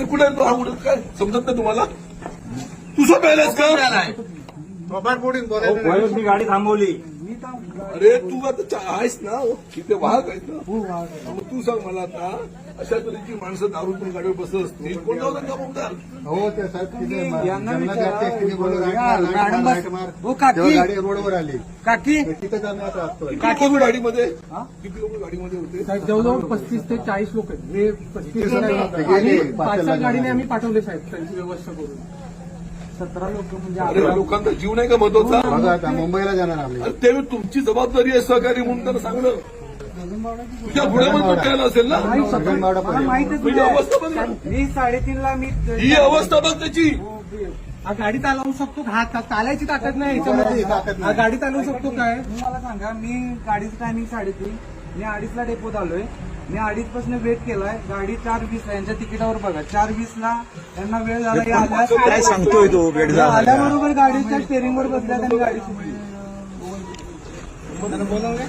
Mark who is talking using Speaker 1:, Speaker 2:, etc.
Speaker 1: कुठे काय समजत नाही तुम्हाला? तुझं पहिलेच का?
Speaker 2: मी गाडी थांबवली.
Speaker 1: अरे तू आता आहेस ना, तिथे वाहक आहेस ना. मग तू सांग मला आता, अशा तऱ्हेची माणसं दारू पण गाडीवर बसत असतील, कोण जाऊ का बोलतात?
Speaker 3: हो ते साहेब
Speaker 2: गाडी
Speaker 3: रोडवर आली
Speaker 2: काकी
Speaker 3: तिथे आम्ही आता असतो.
Speaker 1: किती लोक गाडीमध्ये होते?
Speaker 4: जवळजवळ 35 ते 40 लोक आहेत. हे 35 5-7 गाडीने आम्ही पाठवले साहेब, त्यांची व्यवस्था करून. 17 लोक म्हणजे
Speaker 1: अरे लोकांचा जीव नाही का महत्वाचा?
Speaker 3: बघा आता मुंबईला जाणार आम्ही.
Speaker 1: अरे ते तुमची जबाबदारी आहे सहकारी म्हणून त्यांना सांगणं. तुझ्या पुढे पण पटकायला असेल ना.
Speaker 4: मला माहित आहे
Speaker 1: तुझी अवस्था बघ ना.
Speaker 2: मी 3:30ला मी
Speaker 1: ही अवस्था बघ त्याची.
Speaker 4: हा गाडी चालवू शकतो का? हा चालायची ताकद नाही याच्यामध्ये. हा गाडी चालवू शकतो काय?
Speaker 2: मला सांगा, मी गाडीचं टायमिंग 3:30. मी 2:30ला डेपोत आलोय. मी 2:30 पासून वेट केलाय. गाडी 4:20ला, यांच्या तिकिटावर बघा 4:20ला त्यांना वेळ झाला.
Speaker 5: काय सांगतोय तो वेळ झाला?
Speaker 2: आल्याबरोबर गाडीच्या स्टेअरिंगवर बसल्या त्यांनी गाडी सुटली.
Speaker 4: बोलवलं